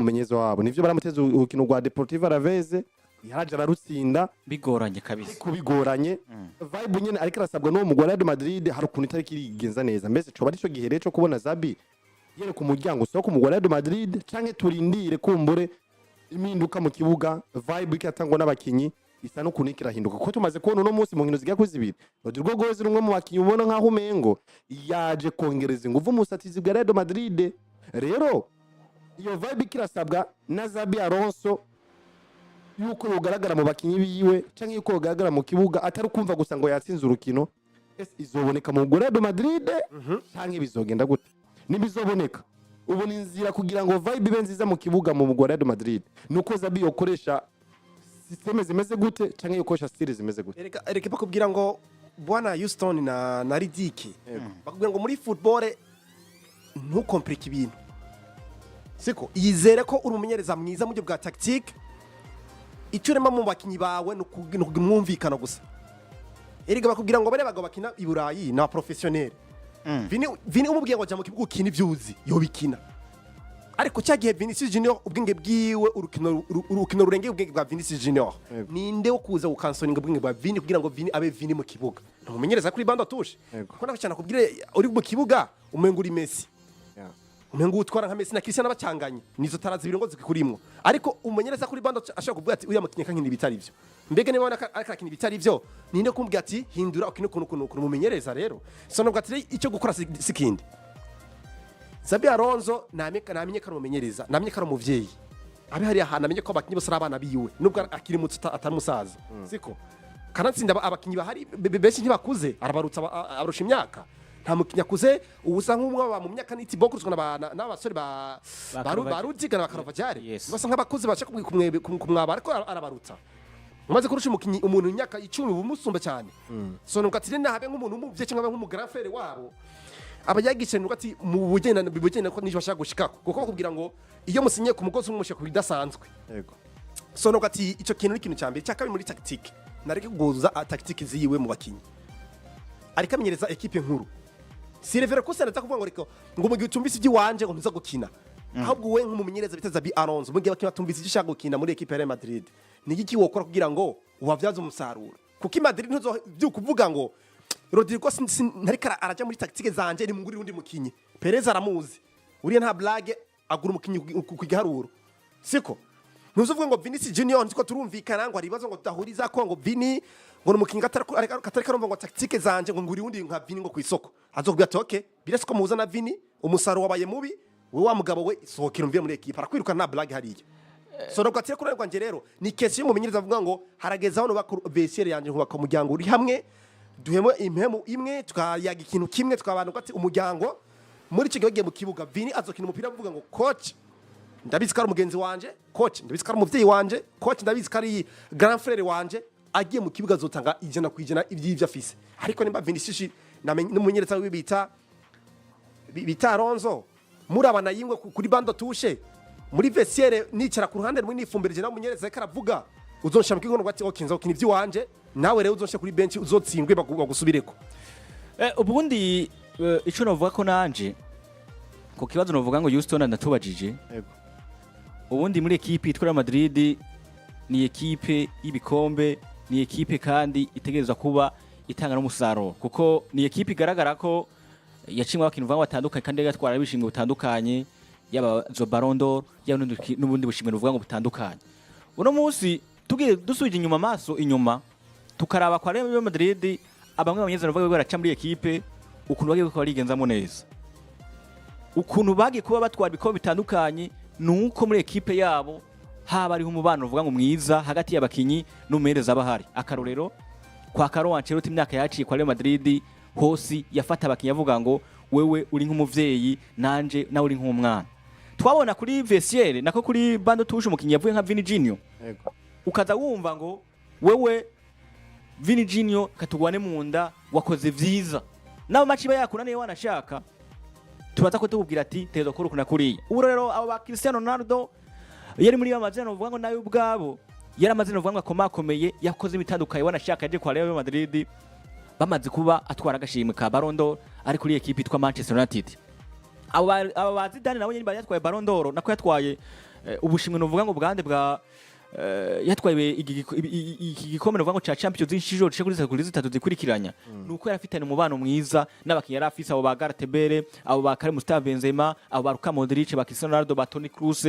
mumenyezo wabo nivyo baramuteza urukino rwa Deportivo Alaves yaraje ararutsinda bigoranye kabisa kubigoranye vibe nyene ariko arasabwa no mu Real Madrid hari ukuntu itari kirigenza neza mbese coba arico gihe rero cyo kubona Xabi yere ku muryango soko mu Real Madrid canke turindire kumbure impinduka mu kibuga vibe ikatangwa n'abakinyi isa no kunikira hinduka kuko tumaze kubona no munsi mu nkino ziga kuzibira Rodrigo Goes rumwe mu bakinyi ubona nkaho umengo yaje kongereza ingufu mu satizi bwa Real Madrid rero iyo vibe kirasabwa na Xabi Alonso yuko ugaragara mu bakinyi biwe canke yuko ugaragara mu kibuga atari kumva gusa ngo yatsinze urukino izoboneka mu Real Madrid canke bizogenda gute nibizoboneka ubu ni inzira kugira ngo vibe ibe nziza mu kibuga mu Real Madrid nuko Xabi yokoresha systeme zimeze gute canke yokoresha style zimeze gute ereka bakubwira ngo bwana Houston na Ridiki bakubwira ngo muri football ntukomplike ibintu siko yizere ko uri umumenyereza mwiza mu byo bwa tactique icyo urema mu bakinyi bawe no kugira umwumvikano gusa erega bakubwira ngo bare bagabo bakina i Burayi na professionnel vini umubwiye ngo jya mu kibuga ukina ivyuzi yo bikina ariko cyagihe Vinicius Junior ubwenge bwiwe urukino rurengeye ubwenge bwa Vinicius Junior ninde wo kuza ukansoninga ubwenge bwa Vini kugira ngo Vini abe Vini mu kibuga ntumumenyereza kuri bando tushe ko nabacana kubwire uri mu kibuga umenga uri Messi umenga utwara nka Messi na Cristiano bacanganye nizo tarazi birongo zikurimwo ariko umenyereza kuri bando ashaka kuvuga ati uya mukinyeka nkini bitari byo mbege niba ariko akini bitari byo ninde kumbwira ati hindura ukine kuno mumenyereza rero so no gatire icyo gukora sikindi Xabi Alonso namenye ko mumenyereza namenye ko umuvyeyi abe hari ahantu namenye ko abakinyi bose ari abana biwe nubwo akiri muto atari musaza siko kanatsinda abakinyi bahari benshi ntibakuze arabarutsa abarusha imyaka nta mukinya kuze ubusa nk'umwe mu myaka n'iti bokuruzwa n'abasore baruzigana bakarova cyari basa nk'abakuze bashaka kumwaba ariko arabarutsa umaze kurusha umukinyi umuntu imyaka 10 bumusumba cyane so nugatire nabe nk'umuntu umuvye cyangwa nk'umugrafere wabo abayagishe nuko ati mu bugenda ko nijye bashaka gushikako kuko bakubwira ngo iyo musinye ku mugozi umushe ku bidasanzwe yego so nuko ati ico kintu ni kintu cyambere cyakabiri muri tactique nareke kuguza tactique ziyiwe mu bakinyi ariko amenyereza equipe nkuru si revera ko sanata kuvuga ngo reko ngo mu gihe utumvise ibyi wanje ngo ntuza gukina ahubwo we nk'umumenyereza bita Xabi Alonso mu gihe bakina tumvise ibyo shaka gukina muri equipe ya Real Madrid ni iki wokora kugira ngo ubavyaze umusaruro kuko i Madrid ntuzo byukuvuga ngo Rodrigo ntarika araja muri tactique zanje ni munguri rundi mukinyi Perez aramuzi uriye nta blague agura umukinyi ku giharuro siko ntuzuvuga ngo Vinicius Junior ntiko turumvikana ngo aribazo ngo dahuriza ko ngo Vini ngo umukinyi katari karumva ngo tactique zanje ngo nguri rundi nka Vini ngo kwisoko azokubya toke birase ko muza na Vini umusaro wabaye mubi we wa mugabo we sohokera umviye muri equipe arakwiruka na blague hariye so no gatire kurerwa nje rero ni kesi y'umumenyereza avuga ngo harageza hano bakubesiere yanje ngo bakamujyango uri hamwe duhemo impemu imwe tukayaga ikintu kimwe tukabantu ati umujyango muri cyo gihe mu kibuga Vini azokina umupira avuga ngo coach ndabizi ko ari umugenzi wanje coach ndabizi ko ari umuvyeyi wanje coach ndabizi ko ari grand frère wanje agiye mu kibuga azotanga ijana kwijana ivy'ivyo afise ariko nimba Vinicius n'umumenyereza wibita Alonso muri abana yingwe kuri bando tushe muri vestiaire nicara ku ruhande rumwe nifumbereje na mumenyereza karavuga uzonshamika ingono gwati okinza ukina ivyo wanje nawe rero uzonshe kuri bench uzotsindwe bagusubireko ubundi ico novuga ko nanje ko kibazo novuga ngo Houston ndatubajije ubundi muri equipe itwara Madrid ni equipe y'ibikombe ni equipe kandi itegerezwa kuba itanga n'umusaruro kuko ni equipe igaragara ko yacimwe abakintu vango batandukanye kandi gatwara ibishimwe bitandukanye yaba zo Ballon d'Or yaba n'ubundi bushimwe novuga ngo butandukanye uno munsi tugiye dusubije inyuma maso inyuma tukaraba kwa Real Madrid abamwe abanyeza bavuga ngo baraca muri equipe ukuntu bagiye ko barigenzamo neza ukuntu bagiye kuba batwara ibikombe bitandukanye nuko muri equipe yabo haba ari umubano uvuga ngo mwiza hagati y'abakinyi n'umuhereza bahari akarorero kwa Carlo Ancelotti imyaka yaciye kwa Real Madrid hosi yafata abakinyi avuga ngo wewe uri nk'umuvyeyi nanje nawe uri nk'umwana twabona kuri vestiaire nako kuri bando tushe umukinyi yavuye nka Vini Junior ukaza wumva ngo wewe Vini Junior katugwane mu nda wakoze vyiza nabo maciba yakunaniye wanashaka tubaza ko tubwira ati tezo kuri kuna kuriya ubu rero abo ba Cristiano Ronaldo yari muri amazina uvuga ngo nayo ubwabo yari amazina uvuga ngo akomakomeye yakoze imitandukaye wanashaka aje kwa Real Madrid bamaze kuba atwara agashimwe ka Ballon d'Or ari kuri equipe itwa Manchester United abo ba Zidane nabo nyine bari yatwaye Ballon d'Or nako yatwaye ubushimwe novuga ngo bwande bwa yatwaye iki gikombe novuga ngo ca Champions League cyo kuri zitatu zikurikiranya nuko yarafitanye umubano mwiza n'abakinnyi yari afise abo ba Gartebere abo ba Karim Benzema abo ba Luka Modric ba Cristiano Ronaldo ba Toni Kroos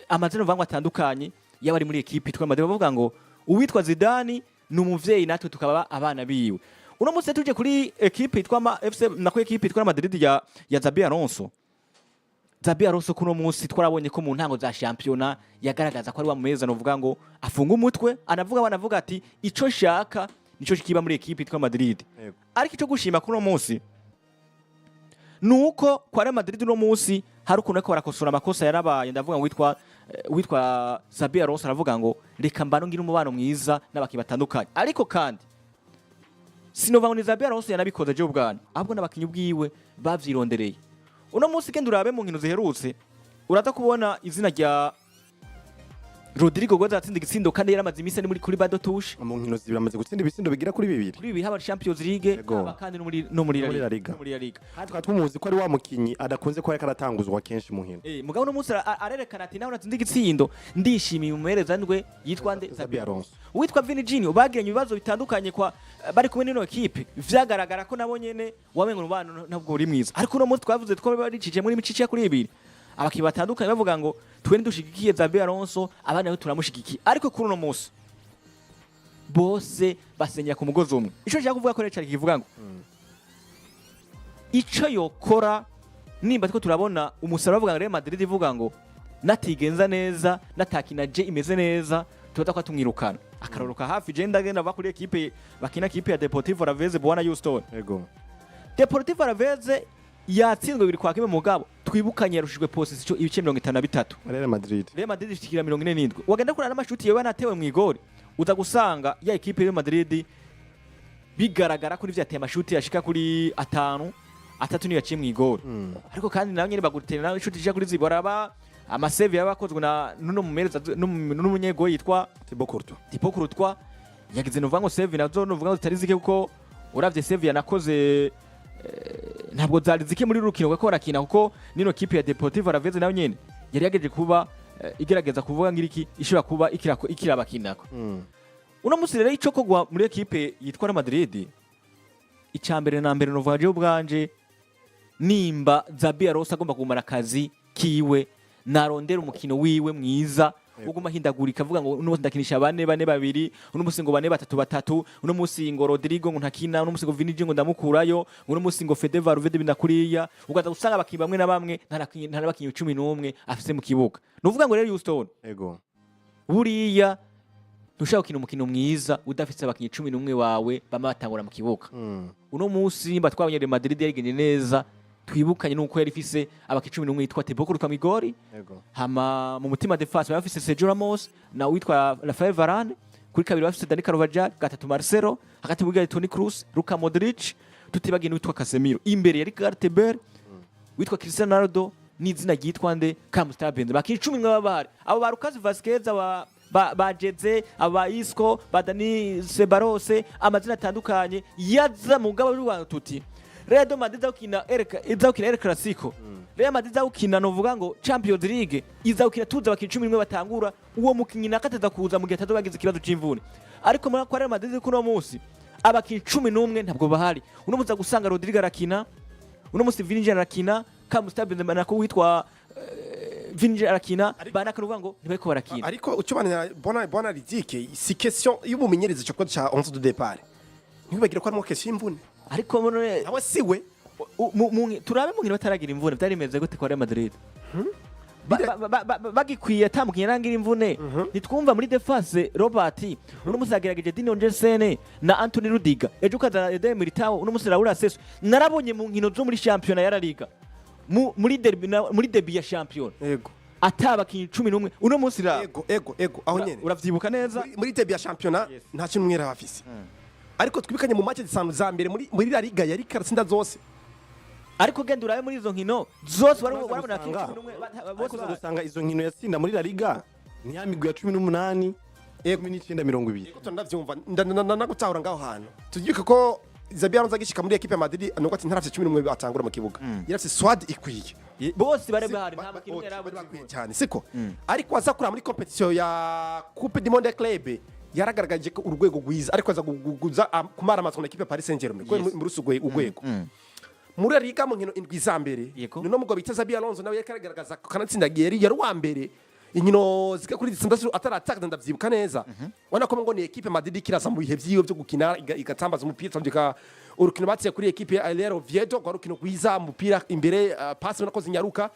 amazina novuga ngo atandukanye yabari muri equipe itwa Madrid bavuga ngo uwitwa Zidane ni umuvyeyi natwe tukaba abana biwe. Uno munsi tuje kuri equipe itwa FC nako equipe itwa Madrid ya Xabi Alonso. Xabi Alonso kuno munsi twarabonye ko mu ntango za championnat yagaragaza ko ari wa mumeza novuga ngo afunga umutwe anavuga ati ico shaka nico kiba muri equipe itwa Madrid. Ariko ico gushima kuno munsi nuko kwa Real Madrid no munsi hari ukuntu ko barakosora amakosa yarabaye ndavuga ngo witwa Xabi Alonso aravuga ngo reka mbano ngira umubano mwiza n'abaki batandukanye. Ariko kandi sinova ngo Xabi Alonso yanabikoze je ubwana ahubwo n'abakinyi bwiwe bavyirondereye. Uno munsi genda urabe mu nkino ziherutse uraza kubona izina rya Rodrigo Goza atsinda igitsindo kandi yaramaze imisi ari muri kuri bado touche mu nkino zibamaze gutsinda ibitsindo bigira kuri bibiri kuri bibiri haba Champions League haba kandi no muri La Liga kandi twumuzi ko ari wa mukinyi adakunze ko yakaratanguzwa kenshi mu nkino mugabo uno munsi arerekana ati nawe natsinda igitsindo ndishimiye umuhereza ndwe yitwa nde Xabi Alonso witwa Vini Junior bagiranye ibibazo bitandukanye kwa bari kumwe n'ino equipe vyagaragara ko nabo nyene wamenga urubano ntabwo uri mwiza ariko uno munsi twavuze two baricije muri micice kuri ibiri abakinnyi batandukanye bavuga ngo twe ndushigikiye Xabi Alonso abana bo turamushigikiye ariko kuri uno munsi bose basenya ku mugozi umwe ico cyangwa kuvuga ko rero kivuga ngo ico yokora nimba tiko turabona umusaruro bavuga ngo Real Madrid ivuga ngo natigenza neza natakina je imeze neza tuza kwa tumwirukana akaroroka hafi je ndagenda bakuri equipe bakina equipe ya Deportivo Alavés Bwana Houston Deportivo Alavés yatsinzwe biri kwa kimwe mugabo twibukanye yarushijwe position ibice 53 Real Madrid ishikira 47 wagenda kurana amashuti yewe natewe mu igori uza gusanga ya equipe ya Madrid bigaragara kuri vyateye amashuti yashika kuri 5 atatu niyo yaciye mu igori ariko kandi nawe nyene bagurutera nawe inshuti zija kuri ziboraba amasave yabakozwe na nuno mumereza n'umunyego yitwa Thibaut Courtois yagize novuga ngo save nazo novuga ngo zitari zike kuko uravye save yanakoze ntabwo zari zike muri rukino kuko barakina kuko nino kipe ya Deportivo Alavés nayo nyene yari yageje kuba igerageza kuvuga ngiriki ishobora kuba ikirabakinako uno musi rero ico kogwa muri equipe yitwa Real Madrid icambere na mbere novuga je ubwanje nimba Xabi Alonso agomba kumara akazi kiwe narondera umukino wiwe mwiza uguma hindagurika avuga ngo uno munsi ndakinisha 4-2 uno munsi ngo 4-3 uno munsi ngo Rodrigo ngo ntakina uno munsi ngo Vini Junior ngo ndamukurayo uno munsi ngo Fede Valverde bindakuriya ugaza gusanga abakinyi bamwe na bamwe ntarabakinyi 11 afise mu kibuga nuvuga ngo rero Houston buriya ntushaka gukina umukino mwiza udafite abakinyi 11 wawe bama batangura mu kibuga uno munsi mba twabonye Real Madrid yarigende neza twibukanye nuko yari ifise abakinyi 11 yitwa Thibaut Courtois Migori hama mu mutima defense bafise Sergio Ramos na witwa Rafael Varane kuri kabiri bafise Dani Carvajal gatatu Marcelo hagati bugari Toni Kroos Luka Modric tutibagine witwa Casemiro imbere yari Gartebere witwa Cristiano Ronaldo n'izina ryitwa nde Kamusta Benze bakinyi 11 babari abo ba Lucas Vazquez ba Jeze aba Isco ba Dani Ceballos amazina atandukanye yaza mu ngabo y'u tuti Real Madrid ukina El Clasico Real Madrid ukina novuga ngo Champions League izawukina tuza bakinyi 11 batangura uwo mukinyi nakateza kuza mu gihe atazobagize ikibazo c'imvune ariko muri kwa Real Madrid kuno munsi abakinyi 11 ntabwo bahari uno muza gusanga Rodrigo arakina uno munsi Vini Junior arakina Kamusta Benzema nako witwa Vini Junior arakina banakaruvuga ngo ntibariko barakina ariko ucubana bona ridike si question y'umumenyereza cyo cha 11 de départ ntibagira ko ari mo question y'imvune ariko none aho siwe turabe mu nkino bataragira imvune byari bimeze gute kwa Real Madrid bagikwiye atamukinye rangira imvune nitwumva muri defense Robert uno musagerageje Dino Jensen na Anthony Rudiger ejo kaza Eden Militao uno musira ura seso narabonye mu nkino zo muri championnat ya La Liga muri derby ya champion yego atabakinyi 11 uno musira ego aho nyene uravyibuka neza muri derby ya championnat nta kintu mwera bafise ariko twibikanye mu match zisanu za mbere muri La Liga yari karatsinda zose ariko genda urabe muri izo nkino zose warabona kintu 11 bose gusanga izo nkino yatsinda muri La Liga ni ya migwi ya 18 1920 ego tundavyumva nagutahura ngaho hantu tuvyuka ko Xabi Alonso agishika muri equipe ya Madrid nuko ati ntarafite 11 batangura mu kibuga yarafite squad ikwiye bose bari bahari nta bakinyi bakwiye cyane siko ariko aza kura muri competition ya Coupe du Monde Club yaragaragaje ko urwego rwiza ariko aza guguza kumara amatsiko na equipe ya Paris Saint-Germain ko muri usugwe urwego muri Liga mu nkino indwi za mbere no mugabo bita Xabi Alonso nawe yaragaragaza kanatsindagiye yari wa mbere inkino zika kuri disindasiyo atarataka ndavyibuka neza wana ko ngo ni equipe Madrid kiraza mu bihe vyiwe byo gukina igatambaza umupira tandika urukino batsiye kuri equipe ya Alero Viedo kwa rukino kwiza umupira imbere pass nako zinyaruka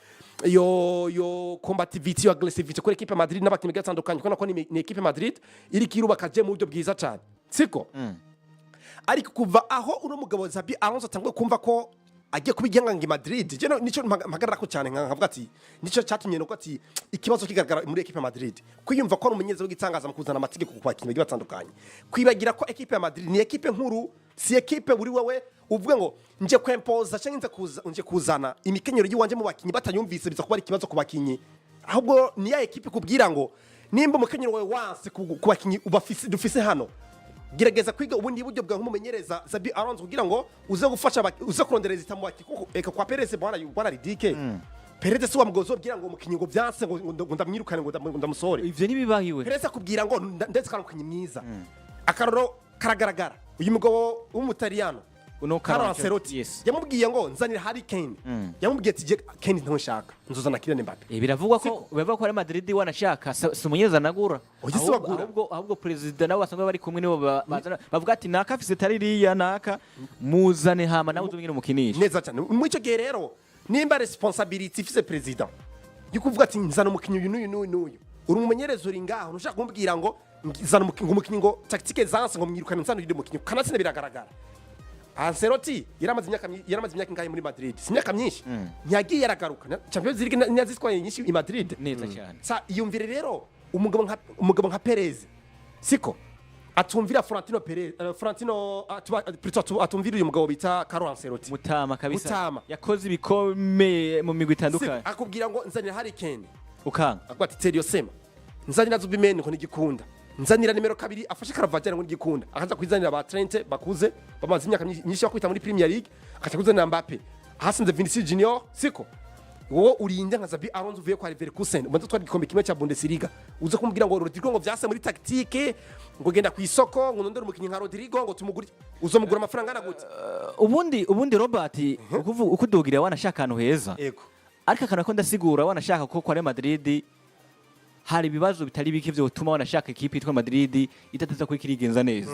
yo combativity yo aggressivity kuri equipe Madrid n'abakinnyi gatandukanye ko ni equipe Madrid iri kirubaka je mu buryo bwiza cyane siko ariko kuva aho uno mugabo Xabi Alonso atangwe kumva ko agiye kubigenga ngi Madrid je nico mpagarara ko cyane nkavuga ati nico cyatumye nuko ati ikibazo kigaragara muri equipe ya Madrid kwiyumva ko umunyeze w'igitangaza mu kuzana amategeko ku bakinnyi batandukanye kwibagira ko equipe ya Madrid ni equipe nkuru si equipe buri wewe uvuga ngo nje kwempoza cyangwa nje kuzana imikenyero yiwanje mu bakinnyi batanyumvise biza kuba ari ikibazo ku bakinnyi ahubwo ni ya equipe kubwira ngo nimba umukenyero wawe wanse ku bakinnyi dufise hano gerageza kwiga ubundi buryo bwa nkumumenyereza Xabi Alonso kugira ngo uze gufasha uze kurondereza itamuwaki kuko eka kwa Perez bwana ridike Perez si wa mugozo bwira ngo umukinyi ngo byanse ngo ndamwirukane ngo ndamusore ivyo nibibahiwe Perez akubwira ngo ndetse karukinyi mwiza akaroro karagaragara uyu mugabo w'umutaliyano uno Carlo Ancelotti yamubwiye ngo nzanira Harry Kane yamubwiye ati Kane ntushaka nzuzana Kylian Mbappe biravugwa ko Real Madrid wanashaka si umunyeza nagura ahubwo president nawe basanga bari kumwe nibo bavuga ati naka afise taririya naka muzane hama nawe uzumwira umukinisha neza cyane mu ico gihe rero nimba responsibility ifise president yukuvuga ati nzana umukinyi uyu n'uyu uri umumenyereza uri ngaho ntushaka kumbwira ngo nzana umukinyi ngo tactique zanse ngo mwirukane nzana uyu mukinyi kanatsinda biragaragara Ancelotti yaramaze imyaka ingahe muri Madrid imyaka myinshi nyagiye yaragaruka Champions League nyazitwaye nyinshi i Madrid neza cyane sa iyumvire rero umugabo nka Perez siko atumvira Florentino atumvira uyu mugabo bita Carlo Ancelotti mutama kabisa yakoze ibikomeye mu migwi itandukanye akubwira ngo nzanira Harry Kane ukanga akwati Terio Sema nzanira Zubimeni ko nigikunda nzanira nimero 2 afashe Caravaggia ngo nigikunda akaza kwizanira ba Trent bakuze bamaze imyaka myinshi bakwita muri Premier League akaza kuzanira Mbappe ahasinze Vinicius Junior siko wowe urinde nka Xabi Alonso uvuye kwa Leverkusen ubanza twari gikombe kimwe cya Bundesliga uze kumbwira ngo Rodrigo ngo vyase muri tactique ngo genda ku isoko ngo ndondera umukinyi nka Rodrigo ngo tumuguri uzomugura amafaranga na gute ubundi Robert ukudugira wanashaka ahantu heza yego ariko akana ko ndasigura wanashaka ko kwa Real Madrid hari ibibazo bitari bike byo gutuma wanashaka equipe itwa Madrid itateza kuri kirigenza neza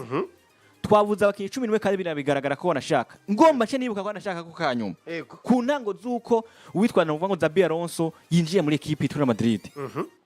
twavuze abakinyi 11 kandi birabigaragara ko wanashaka ngomba cyo nibuka ko wanashaka ko kanyuma ku ntango zuko uwitwa navuga ngo Xabi Alonso yinjiye muri equipe itwa Madrid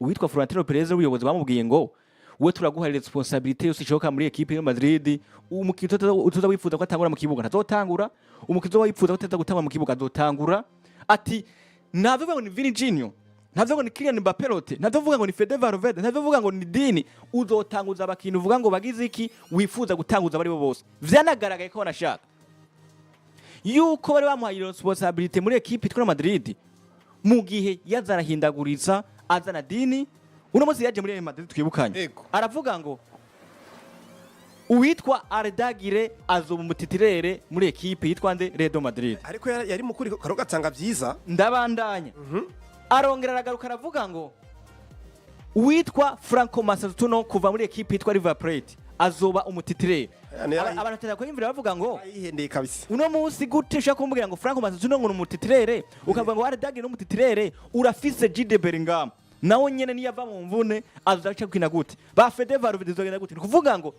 uwitwa Florentino Perez ubuyobozi bamubwiye ngo we turaguha responsibility yose ishoka muri equipe ya Madrid umukinyi utoza wifuza ko atangura mu kibuga ntazotangura umukinyi wifuza ko ateza gutangura mu kibuga azotangura ati navuga ngo ni Vini Junior ntavuga ngo ni Kylian Mbappe ntavuga ngo ni Fede Valverde ntavuga ngo ni Dini uzotanguza abakintu uvuga ngo bagize iki wifuza gutanguza bari bo bose vyanagaragaye ko banashaka yuko bari bamuhaye responsibility muri equipe itwa Madrid mu gihe yazarahindaguriza azana Dini uno munsi yaje muri Madrid twibukanye aravuga ngo uwitwa Ardagire azoba umutitirere muri equipe yitwa nde Real Madrid ariko yari mukuri karogatanga vyiza ndabandanya arongera aragaruka aravuga ngo uwitwa Franco Masatuno kuva muri equipe yitwa River Plate azoba umutitirere abantu ko imvira bavuga ngo ayihendeye kabisa uno munsi gute ushaka kumbwira ngo Franco Masatuno ngo umutitirere ukavuga ngo Ardagire n'umutitirere urafise Jude Bellingham nawo nyene niyava mu mvune azaca kwina gute ba Fede Valverde zogenda gute kuvuga ngo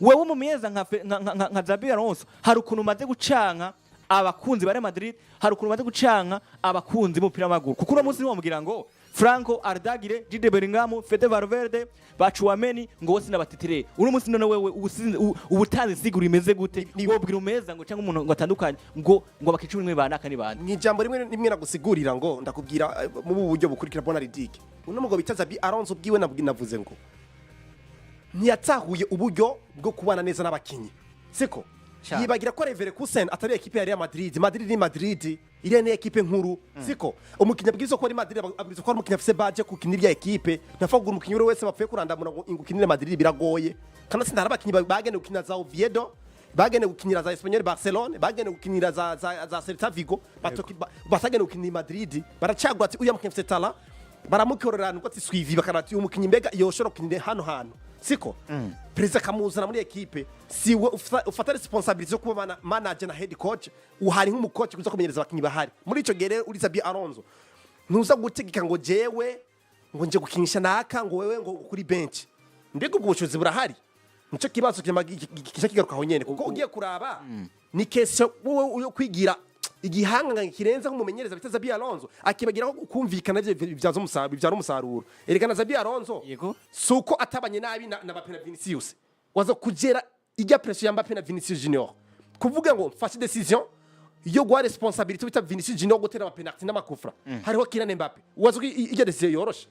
wewe umumyeza nka Xabi Alonso hari ukuntu umaze gucanka abakunzi bare Madrid hari ukuntu umaze gucanka abakunzi b'umupira w'amaguru kuko uno munsi niwamubwira ngo Franco Ardagire Jude Bellingham Fede Valverde Bachuameni ngo bose nabatitire uno munsi none wewe ubutanzi sigura imeze gute wobwira umeza ngo cyangwa umuntu ngo atandukanye ngo abakicumi mwe banaka ni bande ni jambo rimwe nagusigurira ngo ndakubwira mu buryo bukurikira bona ridike uno mugo bita Xabi Alonso bwiwe navuze ngo ntiyatahuye uburyo bwo kubana neza n'abakinyi siko yibagira ko Leverkusen atari equipe ya Real Madrid ni Madrid ire ne equipe nkuru siko umukinya bwizo ko ari Madrid abwizo ko umukinya afise badge ku kinira ya equipe nafaguga umukinya wese bapfuye kurandamura ngo ingukinire Madrid biragoye kana sinara abakinyi bagende gukina za Oviedo bagene gukinira za Espanyol Barcelone bagene gukinira za Celta Vigo batagene gukinira Madrid baracagwa ati uya mukinyi talent baramukorerana uko ati suivi bakarati umukinyi mbega yoshora gukinira hano siko perezida kamuzana muri equipe siwe ufata responsibility yo kuba manager na head coach uhari nk'umucoach kuza kumenyereza abakinyi bahari muri ico gere uri Xabi Alonso ntuza gutegeka ngo jewe ngo nje gukinisha naka ngo wewe ngo kuri bench mbega ubwo bushobozi burahari nico kibazo kisha kigaruka aho nyene kuko ugiye kuraba ni kese wowe yo kwigira igihanga kirenza nk'umumenyereza bita Xabi Alonso akibagira ko kumvikana bivyaza umusaruro erekana Xabi Alonso suko atabanye nabi na Mbappé na Vinicius wazo kugera ijya pressure ya Mbappé na Vinicius Junior kuvuga ngo mfashe decision yo gwa responsibility bita Vinicius Junior gutera ama penalty n'amakufra hariho Kylian Mbappé wazo ijya decision yoroshe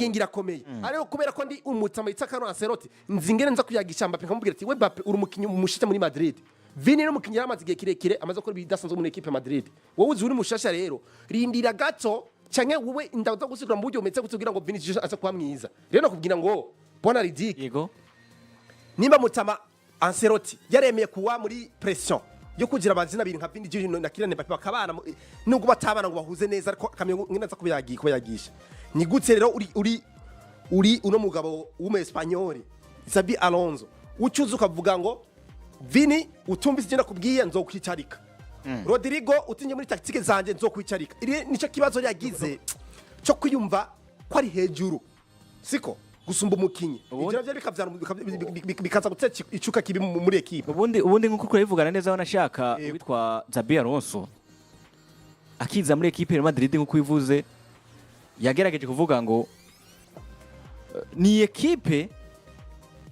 ngira komeye ariko kubera ko ndi umutsama itaka Ancelotti nzingere nza kuyagisha Mbappé nkamubwira ati we Mbappé uri umukinyi umushita muri Madrid Vini no mukinyi amaze igihe kirekire amaze gukora ibidasanzwe muri equipe Madrid wowe uzi uri mushasha rero rindira gato canke wowe ndaza gusigura mu buryo umetse kutugira ngo Vini aza kuba mwiza rero nakubwira ngo bona ridike yego nimba mutsama Ancelotti yaremeye kuwa muri pression yo kugira abazina biri nka Vini na Kylian Mbappé bakabana nubwo batabana ngo bahuze neza ariko kamyo nginaza kuyagisha ni gutse rero uri uno mugabo w'umespanyoli Xabi Alonso ucuza ukavuga ngo Vini utumvise igenda kubwiye nzokwicarika Rodrigo utinje muri tactique zanje nzokwicarika iri nico kibazo yagize cyo kwiyumva ko ari hejuru siko gusumba umukinyi ivyo byo bikaza gutse icuka kibi muri equipe ubundi nkuko kurayivugana neza wanashaka witwa Xabi Alonso akiza muri equipe ya Madrid nkuko ivuze yagerageje kuvuga ngo ni equipe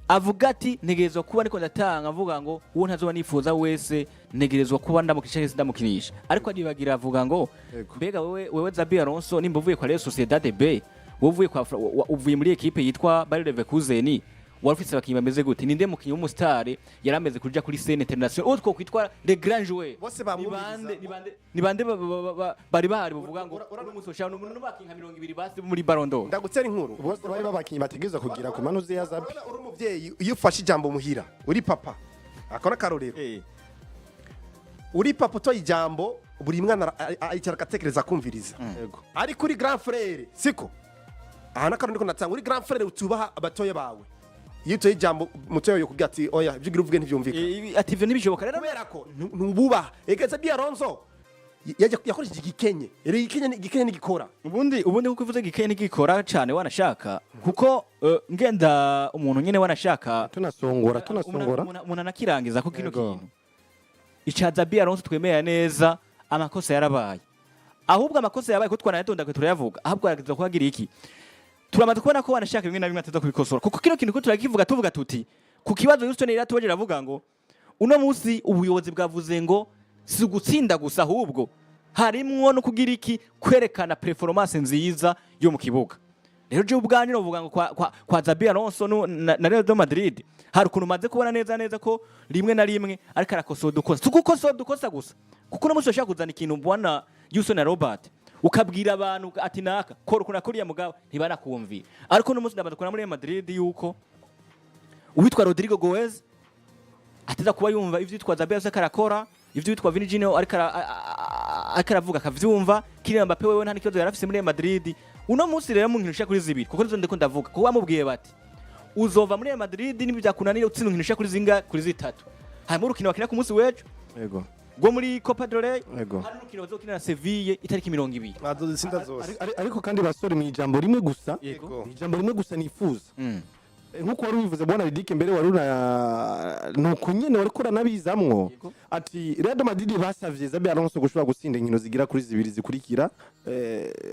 avuga ati ntegerezwa kuba niko ndatanga avuga ngo uwo ntazoba nifuza wese ntegerezwa kuba ndamukisha ndamukinisha ariko adibagira avuga ngo mbega wewe Xabi Alonso nimba uvuye kwa Real Sociedad B uvuye muri equipe yitwa Bayer Leverkusen warufise abakinyi bameze gute ninde mukinyi w'umustar yarameze kuja kuri scene international utwo kwitwa le grand joueur bose ni bande bari bahari buvuga ngo umunsi ushaka no bakinka 200 basi muri Ballon d'Or ndagutera inkuru bose bari babakinyi bategeza kugira ku manuzi ya Xabi uri umuvyeyi iyo ufashe ijambo muhira uri papa akora karorero uri papa to ijambo buri mwana ayicara akatekereza kumviriza ari kuri grand frère siko aha nakaro ndiko natanga uri grand frère utubaha abatoye bawe yito ijambo mutoyo kugira ati oya ibyo gira uvuge ntivyumvika ati ivyo nibishoboka rero berako nububa egeza Xabi Alonso yakoresheje igikenye rero igikenye nigikora ubundi kuko ivuze igikenye nigikora cyane wanashaka kuko ngenda umuntu nyene wanashaka tunasongora umuntu anakirangiza ko kino kintu ica Xabi Alonso twemeye neza amakosa yarabaye ahubwo amakosa yabaye ko twanayatonda ko turayavuga ahubwo arageza kuhagira iki turamaze kubona ko wanashaka bimwe na bimwe ataza kubikosora kuko kino kintu ko turakivuga tuvuga tuti ku kibazo Houston iratubaje ravuga ngo uno munsi ubuyobozi bwavuze ngo si gutsinda gusa ahubwo harimwo no kugira iki kwerekana performance nziza yo mu kibuga rero je ubwanje no vuga ngo kwa Xabi Alonso na Real Madrid hari ukuntu maze kubona neza ko rimwe na rimwe ariko arakosoda dukosa tugukosoda dukosa gusa kuko no munsi ushaka kuzana ikintu bwana Houston na Robert ukabwira abantu ati naka kora kuna kuriya mugabo ntibanakumvira ariko no munsi ndabaza kora muri Madrid yuko uwitwa Rodrigo Goez ateza kuba yumva ivyo yitwa Xabi Alonso karakora ivyo yitwa Vini Junior akaravuga akavyumva Kylian Mbappé wewe nta nikibazo yarafise muri Madrid uno munsi rero mu nkinisha kuri zibiri kuko nizo ndiko ndavuga kuko bamubwiye bati uzova muri Madrid nibi byakunanira utsinda nkinisha kuri zinga kuri zitatu hanyuma urukino wakina ku munsi wejo yego go muri Copa del Rey hari urukino bazokina na Sevilla itariki 20 bazozinda zose ariko kandi basore mu ijambo rimwe gusa nifuza nkuko wari ubivuze bwana ridike mbere wari nuko nyene wari kora nabizamwo ati Real Madrid basavye Xabi Alonso gushobora gutsinda inkino zigira kuri zibiri zikurikira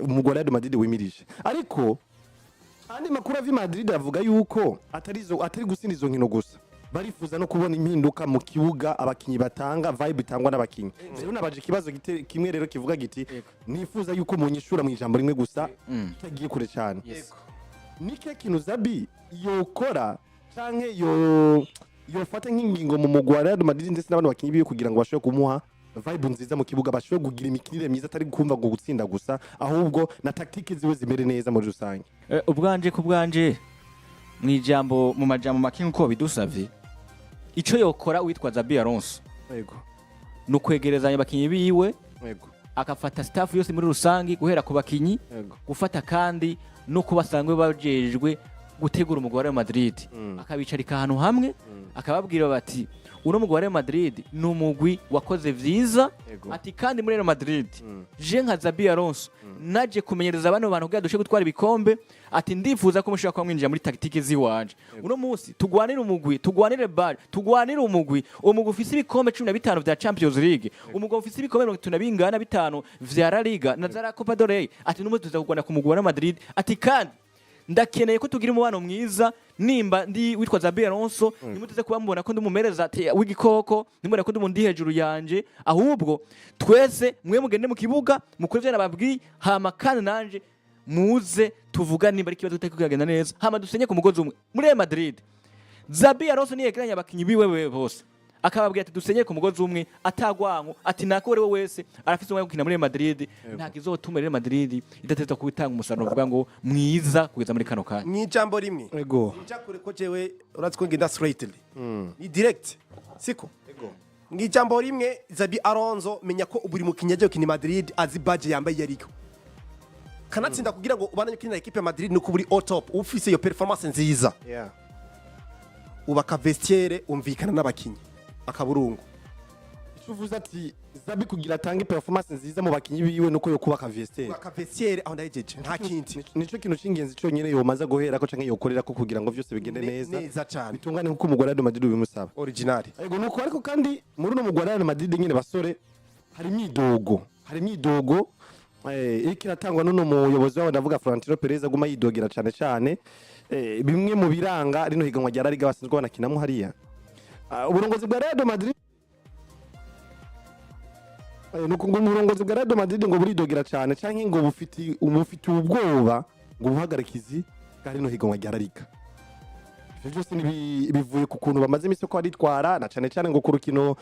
umugwa Real Madrid wimirije ariko andi makuru avi Madrid avuga yuko atari gutsinda izo nkino gusa barifuza no kubona impinduka mu kibuga abakinyi batanga vibe itangwa n'abakinyi rero nabaje kibazo kimwe rero kivuga giti nifuza yuko munyishura mu ijambo rimwe gusa tagiye kure cyane nike kintu Xabi yokora canke yofata nk'ingingo mu mugwa Real Madrid ndetse n'abantu bakinyi biyo kugira ngo bashobore kumuha vibe nziza mu kibuga bashobore kugira imikirire myiza atari kumva ngo gutsinda gusa ahubwo na tactique ziwe zimere neza muri rusange ubwanje mu ijambo mu majambo makinyi uko bidusavye ico yokora witwa Xabi Alonso yego nukwegerezanya abakinyi biwe yego akafata staff yose muri rusangi guhera ku bakinyi yego gufata kandi no kubasangwe bajejwe gutegura umugwi wa Real Madrid akabicarika ahantu hamwe akababwira bati uno mugwi wa Real Madrid ni umugwi wakoze vyiza ati kandi muri Real Madrid je nka Xabi Alonso naje kumenyereza bano bantu kugira dushe gutwara ibikombe ati ndifuza ko mushaka kwamwinjira muri tactique ziwanje uno munsi tugwanire umugwi tugwanire bar tugwanire umugwi ufise ibikombe 15 vya Champions League umugwi ufise ibikombe 35 vya La Liga na za Copa del Rey ati numwe tuza kugwana ku mugwi wa Real Madrid ati kandi ndakeneye ko tugira umubano mwiza nimba ndi witwa Xabi Alonso nimuteze kuba mubona ko ndumumereza ati w'igikoko nimubona ko ndumundi hejuru yanje ahubwo twese mwe mugende mu kibuga mukore byo nababwi hama kandi nanje muze tuvuga nimba ari kibazo tutakugenda neza hama dusenye ku mugozi umwe muri Real Madrid Xabi Alonso ni yegeranya abakinyi biwe bose akababwira ati dusenye ku mugozi umwe atagwanko ati nakore we wese arafise umwe gukina muri Real Madrid nta kizotuma Real Madrid idateza kubitanga umusaruro uvuga ngo mwiza kugeza muri kano kanya ni jambo rimwe yego njakure ko jewe uratse ko ngenda straightly ni direct siko yego ni jambo rimwe Xabi Alonso menya ko buri mukinya aje gukina Madrid azi badge yambaye yariko kanatsinda kugira ngo ubandanye ukinira equipe ya Madrid nuko buri au top ufise iyo performance nziza ubaka vestiaire umvikana n'abakinyi akaburungu icuvuze ati Xabi kugira atange performance nziza mu bakinyi biwe nuko yo kubaka vestiaire aho ndayejeje nta kindi nico kintu cingenzi cyonyene yo maza guhera ko canke yokorera ko kugira ngo vyose bigende neza cyane bitungane nkuko umugwa Real Madrid bimusaba original yego nuko ariko kandi muri no mugwa Real Madrid nyine basore hari imyidogo ikiratangwa n'uno muyobozi wabo ndavuga Florentino Perez aguma yidogera cyane bimwe mu biranga rino higanwa rya La Liga basanzwe banakinamo hariya uburongozi bwa Real Madrid nuko ngo umurongozi bwa Real Madrid ngo buridogera cyane canke ngo bufiti ubwoba ngo buhagarikizi kandi no higanwa rya La Liga byose bivuye ku kuntu bamaze iminsi ko aritwara na cyane ngo ku rukino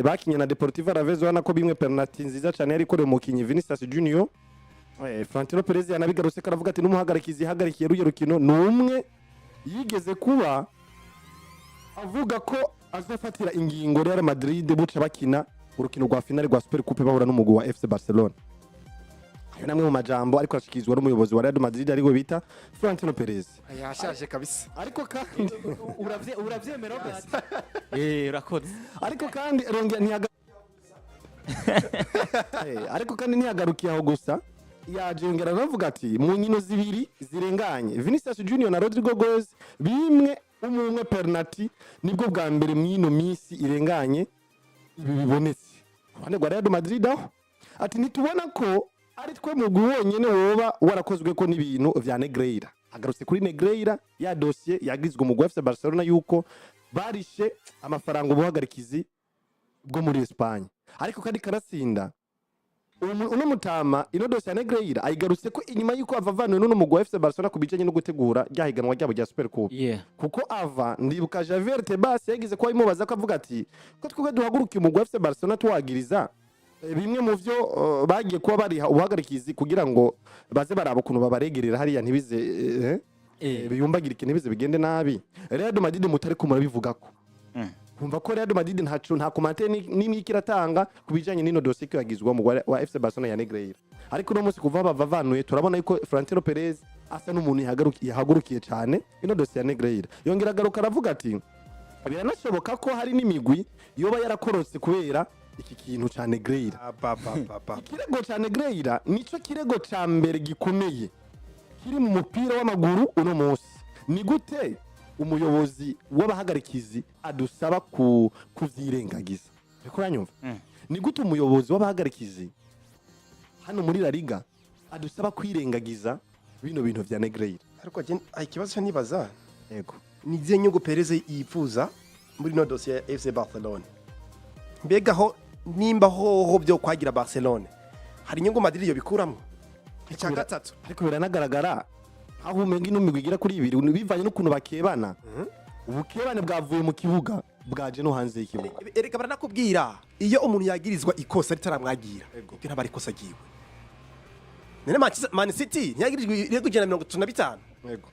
bakinye na Deportivo Alaves wana ko bimwe penalty nziza cyane yari korewe umukinyi Vinicius Junior Florentino Perez yanabigarutse karavuga ati n'umuhagarikizi hagarikiye ruye rukino numwe yigeze kuba avuga ko azofatira ingingo Real Madrid buca bakina urukino rwa finale rwa Super Coupe bahura n'umugwi wa FC Barcelona namwe mu majambo ariko ashikizwa n'umuyobozi wa Real Madrid ari we bita Florentino Perez yashaje kabisa ariko kandi uravyemera basi urakoze ariko kandi ariko kandi ntiyagarukiye aho gusa yaje yongera navuga ati mu nkino zibiri zirenganye Vinicius Junior na Rodrigo Goes bimwe umwe penalty nibwo bwa mbere mwino misi irenganye ibi bibonetse abane gwa Real Madrid aho ati nitubona ko ari twe mugwi wonyene woba warakozwe ko n'ibintu vya Negreira agarutse kuri Negreira ya dossier yagizwe mu FC Barcelona yuko barishe amafaranga ubuhagarikizi bwo muri Espagne ariko kandi karasinda uno mutama ino dossier ya Negreira ayigarutse ko inyuma yuko avavanwe n'uno mugwi FC Barcelona kubijanye no gutegura ryahiganwa ryabo rya Super Coupe kuko ava ndibuka Javier Tebas yagize ko imubaza ko avuga ati ko twebwe duhagurukiye umugwi FC Barcelona tuwagiriza bimwe mu byo bagiye kuba bariha ubuhagarikizi kugira ngo baze baraba ukuntu babaregerera hariya ntibize biyumbagirike ntibize bigende nabi Real Madrid mutari ko murabivugako kumva ko Real Madrid nta komante n'imwe ikiratanga kubijanye n'ino dossier ko yagizwe mu wa FC Barcelona ya Negreira ariko no munsi kuva bavavanuye turabona yuko Florentino Perez asa n'umuntu yahagurukiye cyane ino dossier ya Negreira yongera garuka aravuga ati biranashoboka ko hari n'imigwi yoba yarakorotse kubera iki kintu cha Negreira ikirego cha Negreira nico kirego ca mbere gikomeye kiri mu mupira w'amaguru uno munsi ni gute umuyobozi w'abahagarikizi adusaba kuzirengagiza reko uranyumva ni gute umuyobozi w'abahagarikizi hano muri La Liga adusaba kwirengagiza bino bintu vya Negreira ariko ikibazo cyo nibaza yego ni zihe nyungu Perez yipfuza muri no dossier ya FC Barcelona mbega ho nimba hoho byo kwagira Barcelona hari inyungu Madrid yo bikuramo icya gatatu ariko biranagaragara aho umenga ino migwigira kuri ibiri bivanye n'ukuntu bakebana ubukebane bwavuye mu kibuga bwaje no hanze y'ikibuga ereka baranakubwira iyo umuntu yagirizwa ikosa ritaramwagira ibyo ntabari kosa giwe nene Man City ntiyagirijwe irego 135 yego